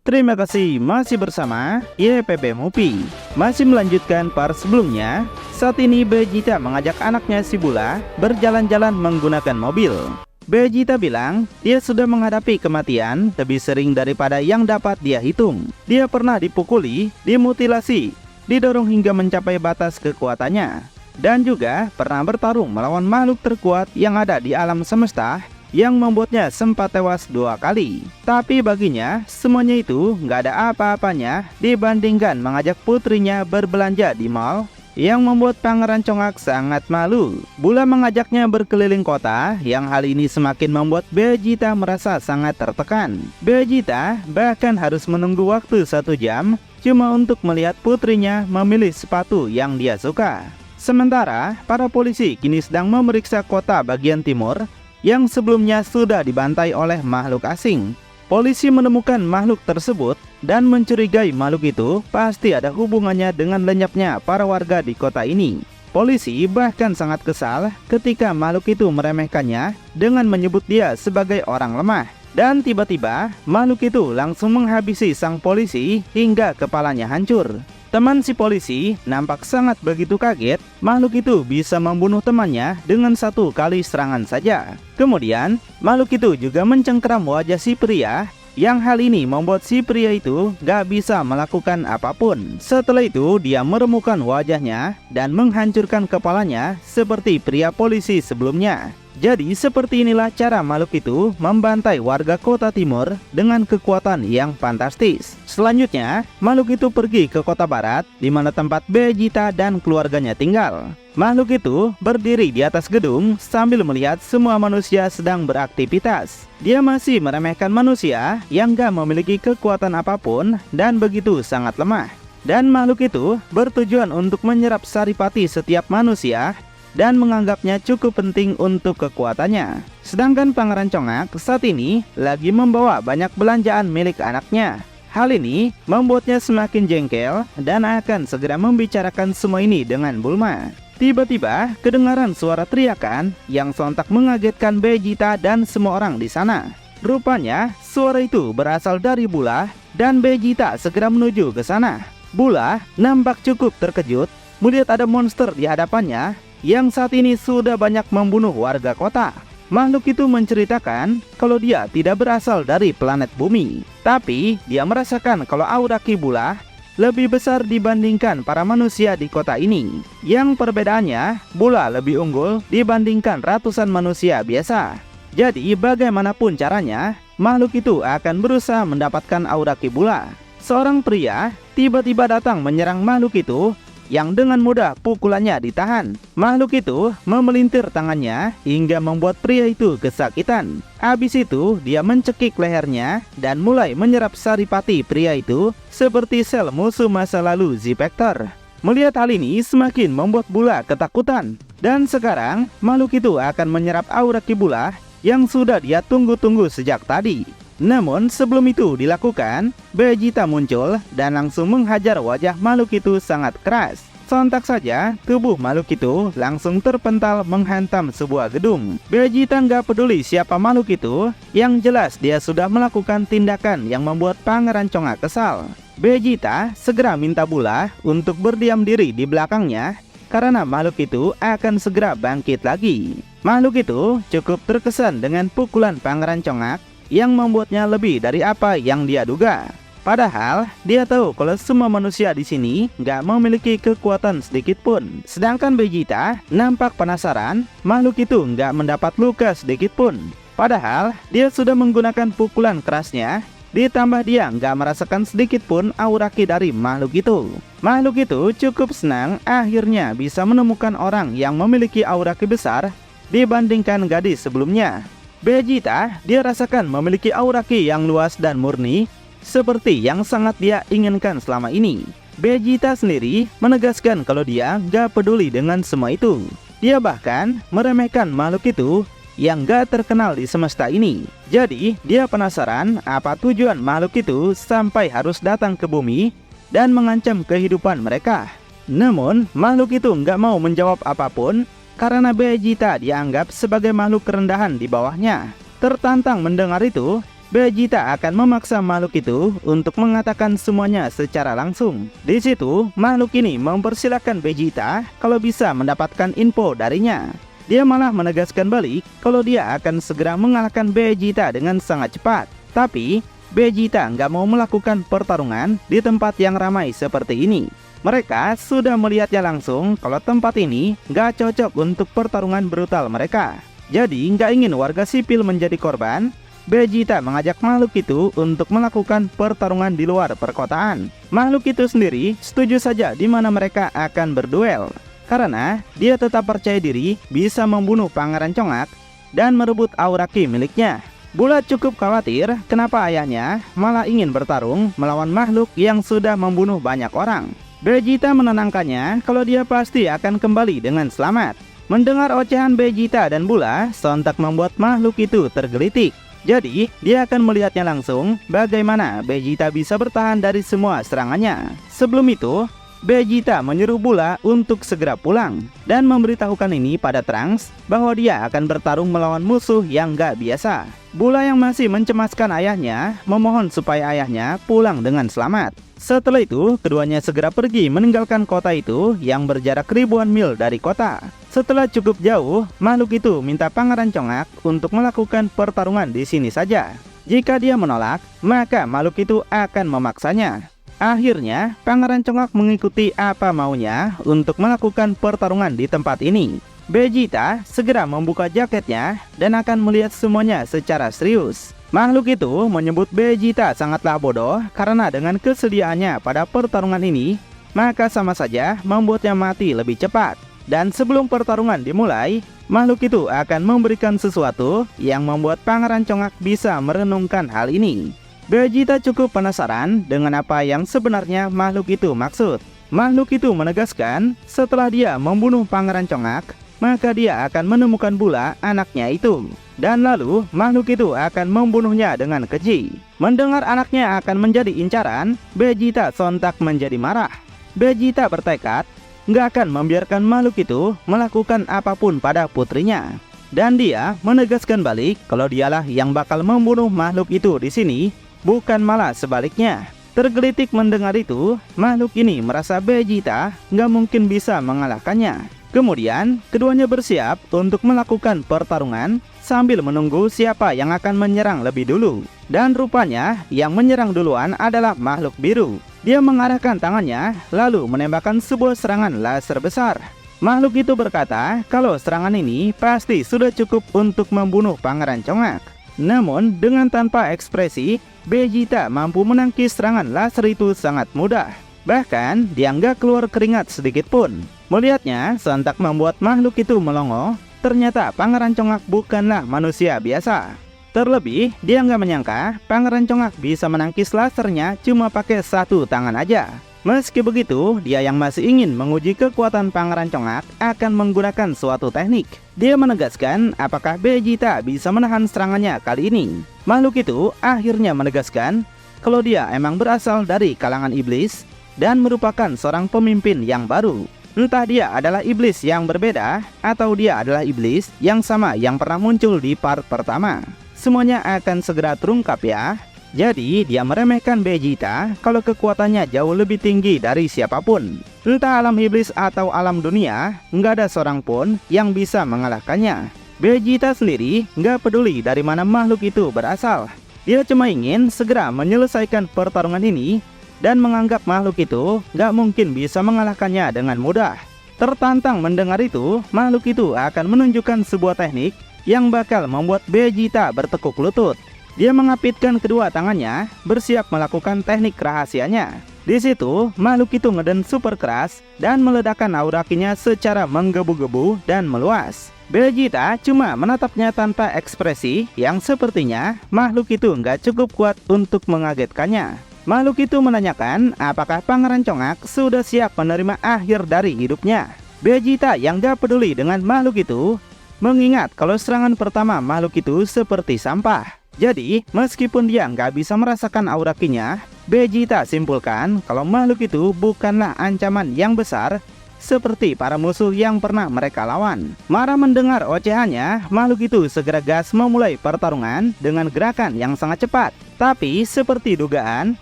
Terima kasih masih bersama YPP Movie. Masih melanjutkan part sebelumnya. Saat ini Vegeta mengajak anaknya si Bula berjalan-jalan menggunakan mobil. Vegeta bilang dia sudah menghadapi kematian lebih sering daripada yang dapat dia hitung. Dia pernah dipukuli, dimutilasi, didorong hingga mencapai batas kekuatannya, dan juga pernah bertarung melawan makhluk terkuat yang ada di alam semesta yang membuatnya sempat tewas 2 kali. Tapi baginya semuanya itu nggak ada apa-apanya dibandingkan mengajak putrinya berbelanja di mall, yang membuat Pangeran Congak sangat malu. Bula mengajaknya berkeliling kota, yang hal ini semakin membuat Vegeta merasa sangat tertekan. Vegeta bahkan harus menunggu waktu 1 jam cuma untuk melihat putrinya memilih sepatu yang dia suka. Sementara para polisi kini sedang memeriksa kota bagian timur yang sebelumnya sudah dibantai oleh makhluk asing. Polisi menemukan makhluk tersebut dan mencurigai makhluk itu pasti ada hubungannya dengan lenyapnya para warga di kota ini. Polisi bahkan sangat kesal ketika makhluk itu meremehkannya dengan menyebut dia sebagai orang lemah. Dan tiba-tiba makhluk itu langsung menghabisi sang polisi hingga kepalanya hancur. Teman si polisi nampak sangat begitu kaget makhluk itu bisa membunuh temannya dengan 1 kali serangan saja. Kemudian makhluk itu juga mencengkeram wajah si pria, yang hal ini membuat si pria itu gak bisa melakukan apapun. Setelah itu dia meremukkan wajahnya dan menghancurkan kepalanya seperti pria polisi sebelumnya. Jadi seperti inilah cara makhluk itu membantai warga kota timur dengan kekuatan yang fantastis. Selanjutnya makhluk itu pergi ke kota barat, di mana tempat Vegeta dan keluarganya tinggal. Makhluk itu berdiri di atas gedung sambil melihat semua manusia sedang beraktivitas. Dia masih meremehkan manusia yang gak memiliki kekuatan apapun dan begitu sangat lemah. Dan makhluk itu bertujuan untuk menyerap saripati setiap manusia dan menganggapnya cukup penting untuk kekuatannya. Sedangkan Pangeran Congak saat ini lagi membawa banyak belanjaan milik anaknya. Hal ini membuatnya semakin jengkel dan akan segera membicarakan semua ini dengan Bulma. Tiba-tiba kedengaran suara teriakan yang sontak mengagetkan Vegeta dan semua orang di sana. Rupanya suara itu berasal dari Bula dan Vegeta segera menuju ke sana. Bula nampak cukup terkejut melihat ada monster di hadapannya yang saat ini sudah banyak membunuh warga kota. Makhluk itu menceritakan kalau dia tidak berasal dari planet bumi, tapi dia merasakan kalau aura Ki Bula lebih besar dibandingkan para manusia di kota ini. Yang perbedaannya, Bula lebih unggul dibandingkan ratusan manusia biasa. Jadi bagaimanapun caranya, makhluk itu akan berusaha mendapatkan aura Ki Bula. Seorang pria tiba-tiba datang menyerang makhluk itu, yang dengan mudah pukulannya ditahan. Makhluk itu memelintir tangannya hingga membuat pria itu kesakitan. Habis itu dia mencekik lehernya dan mulai menyerap saripati pria itu seperti sel musuh masa lalu Z-Factor. Melihat hal ini semakin membuat Bula ketakutan. Dan sekarang makhluk itu akan menyerap aura Ki Bula yang sudah dia tunggu-tunggu sejak tadi. Namun sebelum itu dilakukan, Vegeta muncul dan langsung menghajar wajah makhluk itu sangat keras. Sontak saja tubuh makhluk itu langsung terpental menghantam sebuah gedung. Vegeta nggak peduli siapa makhluk itu, yang jelas dia sudah melakukan tindakan yang membuat Pangeran Congak kesal. Vegeta segera minta Bula untuk berdiam diri di belakangnya, karena makhluk itu akan segera bangkit lagi. Makhluk itu cukup terkesan dengan pukulan Pangeran Congak yang membuatnya lebih dari apa yang dia duga. Padahal dia tahu kalau semua manusia di sini nggak memiliki kekuatan sedikit pun. Sedangkan Vegeta nampak penasaran makhluk itu nggak mendapat luka sedikit pun. Padahal dia sudah menggunakan pukulan kerasnya, ditambah dia nggak merasakan sedikit pun aura Ki dari makhluk itu. Makhluk itu cukup senang akhirnya bisa menemukan orang yang memiliki aura Ki besar dibandingkan gadis sebelumnya. Vegeta dia rasakan memiliki aura Ki yang luas dan murni, seperti yang sangat dia inginkan selama ini. Vegeta sendiri menegaskan kalau dia gak peduli dengan semua itu. Dia bahkan meremehkan makhluk itu yang gak terkenal di semesta ini. Jadi dia penasaran apa tujuan makhluk itu sampai harus datang ke bumi dan mengancam kehidupan mereka. Namun makhluk itu gak mau menjawab apapun, karena Vegeta dianggap sebagai makhluk kerendahan di bawahnya. Tertantang mendengar itu, Vegeta akan memaksa makhluk itu untuk mengatakan semuanya secara langsung. Di situ, makhluk ini mempersilahkan Vegeta kalau bisa mendapatkan info darinya. Dia malah menegaskan balik kalau dia akan segera mengalahkan Vegeta dengan sangat cepat. Tapi, Vegeta nggak mau melakukan pertarungan di tempat yang ramai seperti ini. Mereka sudah melihatnya langsung kalau tempat ini nggak cocok untuk pertarungan brutal mereka. Jadi, nggak ingin warga sipil menjadi korban, Vegeta mengajak makhluk itu untuk melakukan pertarungan di luar perkotaan. Makhluk itu sendiri setuju saja di mana mereka akan berduel, karena dia tetap percaya diri bisa membunuh Pangeran Congak dan merebut aura ki miliknya. Bula cukup khawatir kenapa ayahnya malah ingin bertarung melawan makhluk yang sudah membunuh banyak orang. Vegeta menenangkannya kalau dia pasti akan kembali dengan selamat. Mendengar ocehan Vegeta dan Bula sontak membuat makhluk itu tergelitik. Jadi, dia akan melihatnya langsung bagaimana Vegeta bisa bertahan dari semua serangannya. Sebelum itu, Vegeta menyuruh Bula untuk segera pulang dan memberitahukan ini pada Trunks bahwa dia akan bertarung melawan musuh yang gak biasa. Bula yang masih mencemaskan ayahnya memohon supaya ayahnya pulang dengan selamat. Setelah itu, keduanya segera pergi meninggalkan kota itu yang berjarak ribuan mil dari kota. Setelah cukup jauh, makhluk itu minta Pangeran Congak untuk melakukan pertarungan di sini saja. Jika dia menolak, maka makhluk itu akan memaksanya. Akhirnya, Pangeran Congak mengikuti apa maunya untuk melakukan pertarungan di tempat ini. Vegeta segera membuka jaketnya dan akan melihat semuanya secara serius. Makhluk itu menyebut Vegeta sangatlah bodoh karena dengan kesediaannya pada pertarungan ini, maka sama saja membuatnya mati lebih cepat. Dan sebelum pertarungan dimulai, makhluk itu akan memberikan sesuatu yang membuat Pangeran Congak bisa merenungkan hal ini. Vegeta cukup penasaran dengan apa yang sebenarnya makhluk itu maksud. Makhluk itu menegaskan setelah dia membunuh Pangeran Congak, maka dia akan menemukan Bula anaknya itu. Dan lalu makhluk itu akan membunuhnya dengan keji. Mendengar anaknya akan menjadi incaran, Vegeta sontak menjadi marah. Vegeta bertekad nggak akan membiarkan makhluk itu melakukan apapun pada putrinya. Dan dia menegaskan balik kalau dialah yang bakal membunuh makhluk itu di sini, bukan malah sebaliknya. Tergelitik mendengar itu, makhluk ini merasa Vegeta nggak mungkin bisa mengalahkannya. Kemudian, keduanya bersiap untuk melakukan pertarungan sambil menunggu siapa yang akan menyerang lebih dulu. Dan rupanya, yang menyerang duluan adalah makhluk biru. Dia mengarahkan tangannya, lalu menembakkan sebuah serangan laser besar. Makhluk itu berkata kalau serangan ini pasti sudah cukup untuk membunuh Pangeran Congak. Namun, dengan tanpa ekspresi, Vegeta mampu menangkis serangan laser itu sangat mudah. Bahkan, dia nggak keluar keringat sedikit pun. Melihatnya, sontak membuat makhluk itu melongo. Ternyata Pangeran Congak bukanlah manusia biasa. Terlebih, dia nggak menyangka Pangeran Congak bisa menangkis lasernya cuma pakai satu tangan aja. Meski begitu, dia yang masih ingin menguji kekuatan Pangeran Congak akan menggunakan suatu teknik. Dia menegaskan apakah Vegeta bisa menahan serangannya kali ini. Makhluk itu akhirnya menegaskan kalau dia emang berasal dari kalangan iblis dan merupakan seorang pemimpin yang baru. Entah dia adalah iblis yang berbeda atau dia adalah iblis yang sama yang pernah muncul di part pertama. Semuanya akan segera terungkap ya. Jadi dia meremehkan Vegeta kalau kekuatannya jauh lebih tinggi dari siapapun. Entah alam iblis atau alam dunia, nggak ada seorang pun yang bisa mengalahkannya. Vegeta sendiri nggak peduli dari mana makhluk itu berasal. Dia cuma ingin segera menyelesaikan pertarungan ini dan menganggap makhluk itu gak mungkin bisa mengalahkannya dengan mudah. Tertantang mendengar itu, makhluk itu akan menunjukkan sebuah teknik yang bakal membuat Vegeta bertekuk lutut. Dia mengapitkan kedua tangannya, bersiap melakukan teknik rahasianya. Di situ, makhluk itu ngeden super keras dan meledakkan aura ki-nya secara menggebu-gebu dan meluas. Vegeta cuma menatapnya tanpa ekspresi yang sepertinya makhluk itu gak cukup kuat untuk mengagetkannya. Makhluk itu menanyakan apakah Pangeran Congak sudah siap menerima akhir dari hidupnya. Vegeta yang gak peduli dengan makhluk itu mengingat kalau serangan pertama makhluk itu seperti sampah. Jadi meskipun dia nggak bisa merasakan aura ki-nya, Vegeta simpulkan kalau makhluk itu bukanlah ancaman yang besar seperti para musuh yang pernah mereka lawan. Marah mendengar ocehannya, makhluk itu segera gas memulai pertarungan dengan gerakan yang sangat cepat. Tapi seperti dugaan,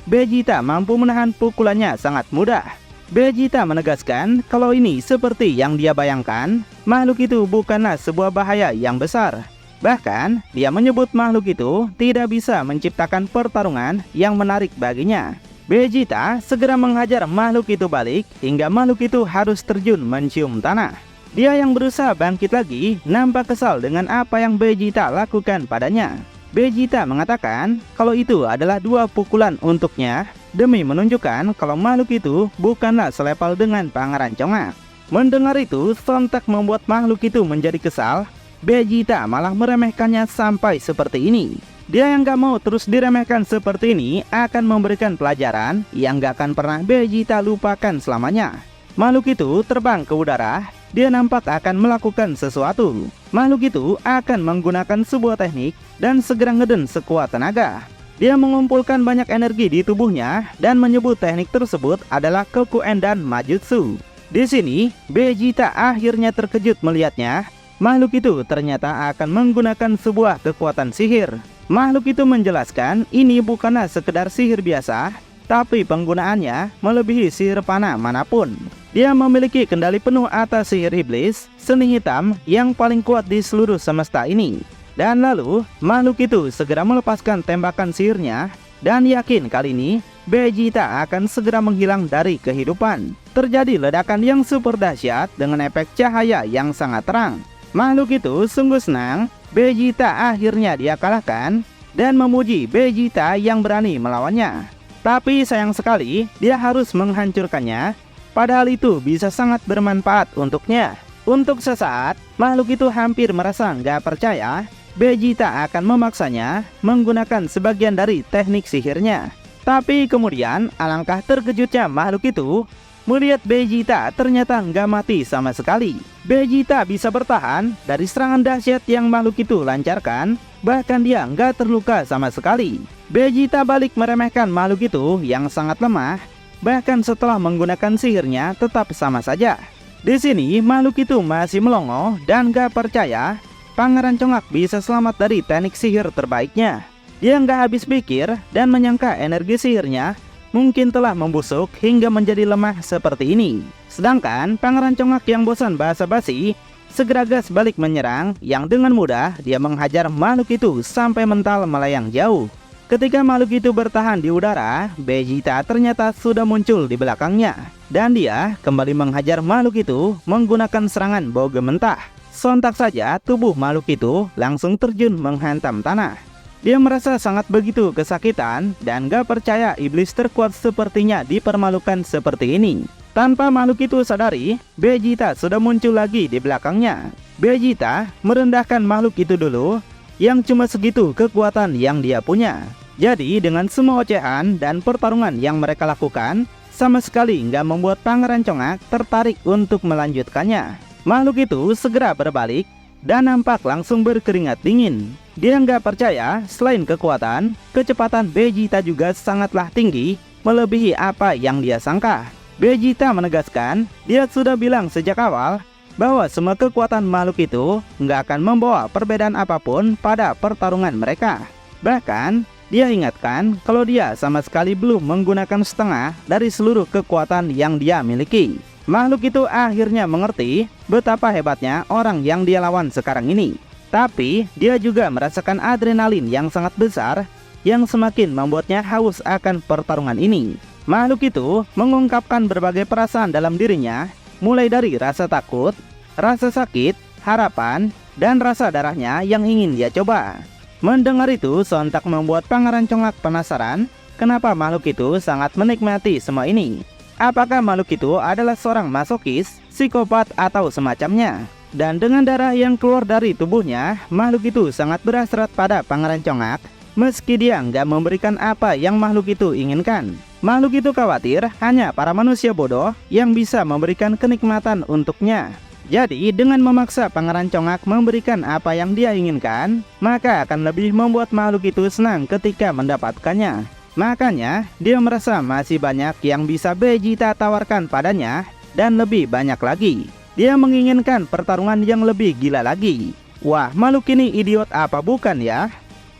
Vegeta mampu menahan pukulannya sangat mudah. Vegeta menegaskan kalau ini seperti yang dia bayangkan, makhluk itu bukanlah sebuah bahaya yang besar. Bahkan, dia menyebut makhluk itu tidak bisa menciptakan pertarungan yang menarik baginya. Vegeta segera menghajar makhluk itu balik hingga makhluk itu harus terjun mencium tanah. Dia yang berusaha bangkit lagi nampak kesal dengan apa yang Vegeta lakukan padanya. Vegeta mengatakan kalau itu adalah 2 pukulan untuknya demi menunjukkan kalau makhluk itu bukanlah selevel dengan Pangeran Congak. Mendengar itu sontak membuat makhluk itu menjadi kesal. Vegeta malah meremehkannya sampai seperti ini. Dia yang gak mau terus diremehkan seperti ini akan memberikan pelajaran yang gak akan pernah Vegeta lupakan selamanya. Makhluk itu terbang ke udara. Dia nampak akan melakukan sesuatu. Makhluk itu akan menggunakan sebuah teknik dan segera ngeden sekuat tenaga. Dia mengumpulkan banyak energi di tubuhnya dan menyebut teknik tersebut adalah Kokuendan Majutsu. Di sini, Vegeta akhirnya terkejut melihatnya. Makhluk itu ternyata akan menggunakan sebuah kekuatan sihir. Makhluk itu menjelaskan ini bukanlah sekedar sihir biasa, tapi penggunaannya melebihi sihir panah manapun. Dia memiliki kendali penuh atas sihir iblis, seni hitam yang paling kuat di seluruh semesta ini. Dan lalu, makhluk itu segera melepaskan tembakan sihirnya, dan yakin kali ini Vegeta akan segera menghilang dari kehidupan. Terjadi ledakan yang super dahsyat dengan efek cahaya yang sangat terang. Makhluk itu sungguh senang Vegeta akhirnya dia kalahkan dan memuji Vegeta yang berani melawannya. Tapi sayang sekali dia harus menghancurkannya, padahal itu bisa sangat bermanfaat untuknya. Untuk sesaat, makhluk itu hampir merasa nggak percaya Vegeta akan memaksanya menggunakan sebagian dari teknik sihirnya. Tapi kemudian alangkah terkejutnya makhluk itu melihat Vegeta ternyata nggak mati sama sekali. Vegeta bisa bertahan dari serangan dahsyat yang makhluk itu lancarkan, bahkan dia nggak terluka sama sekali. Vegeta balik meremehkan makhluk itu yang sangat lemah, bahkan setelah menggunakan sihirnya tetap sama saja. Di sini makhluk itu masih melongo dan nggak percaya Pangeran Congak bisa selamat dari teknik sihir terbaiknya. Dia nggak habis pikir dan menyangka energi sihirnya mungkin telah membusuk hingga menjadi lemah seperti ini. Sedangkan Pangeran Congak yang bosan basa-basi segera gas balik menyerang, yang dengan mudah dia menghajar makhluk itu sampai mental melayang jauh. Ketika makhluk itu bertahan di udara, Vegeta ternyata sudah muncul di belakangnya, dan dia kembali menghajar makhluk itu menggunakan serangan bau mentah. Sontak saja tubuh makhluk itu langsung terjun menghantam tanah. Dia merasa sangat begitu kesakitan dan gak percaya iblis terkuat sepertinya dipermalukan seperti ini. Tanpa makhluk itu sadari, Vegeta sudah muncul lagi di belakangnya. Vegeta merendahkan makhluk itu dulu, yang cuma segitu kekuatan yang dia punya. Jadi dengan semua ocehan dan pertarungan yang mereka lakukan, sama sekali nggak membuat Pangeran Congak tertarik untuk melanjutkannya. Makhluk itu segera berbalik dan nampak langsung berkeringat dingin. Dia nggak percaya selain kekuatan, kecepatan Vegeta juga sangatlah tinggi, melebihi apa yang dia sangka. Vegeta menegaskan dia sudah bilang sejak awal bahwa semua kekuatan makhluk itu nggak akan membawa perbedaan apapun pada pertarungan mereka. Bahkan dia ingatkan kalau dia sama sekali belum menggunakan setengah dari seluruh kekuatan yang dia miliki. Makhluk itu akhirnya mengerti betapa hebatnya orang yang dia lawan sekarang ini. Tapi dia juga merasakan adrenalin yang sangat besar yang semakin membuatnya haus akan pertarungan ini. Makhluk itu mengungkapkan berbagai perasaan dalam dirinya, mulai dari rasa takut, rasa sakit, harapan, dan rasa darahnya yang ingin dia coba. Mendengar itu sontak membuat Pangeran Congak penasaran kenapa makhluk itu sangat menikmati semua ini. Apakah makhluk itu adalah seorang masokis, psikopat, atau semacamnya? Dan dengan darah yang keluar dari tubuhnya, makhluk itu sangat berhasrat pada Pangeran Congak, meski dia nggak memberikan apa yang makhluk itu inginkan. Makhluk itu khawatir hanya para manusia bodoh yang bisa memberikan kenikmatan untuknya. Jadi dengan memaksa Pangeran Congak memberikan apa yang dia inginkan, maka akan lebih membuat makhluk itu senang ketika mendapatkannya. Makanya dia merasa masih banyak yang bisa Vegeta tawarkan padanya dan lebih banyak lagi. Dia menginginkan pertarungan yang lebih gila lagi. Wah, makhluk ini idiot apa bukan ya?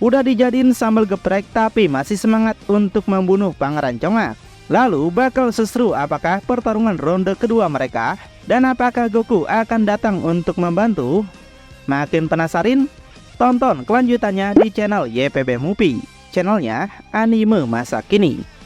Udah dijadiin sambal geprek tapi masih semangat untuk membunuh Pangeran Congak. Lalu bakal seseru apakah pertarungan ronde kedua mereka? Dan apakah Goku akan datang untuk membantu? Makin penasaran? Tonton kelanjutannya di channel YPB Movie, channelnya anime masa kini.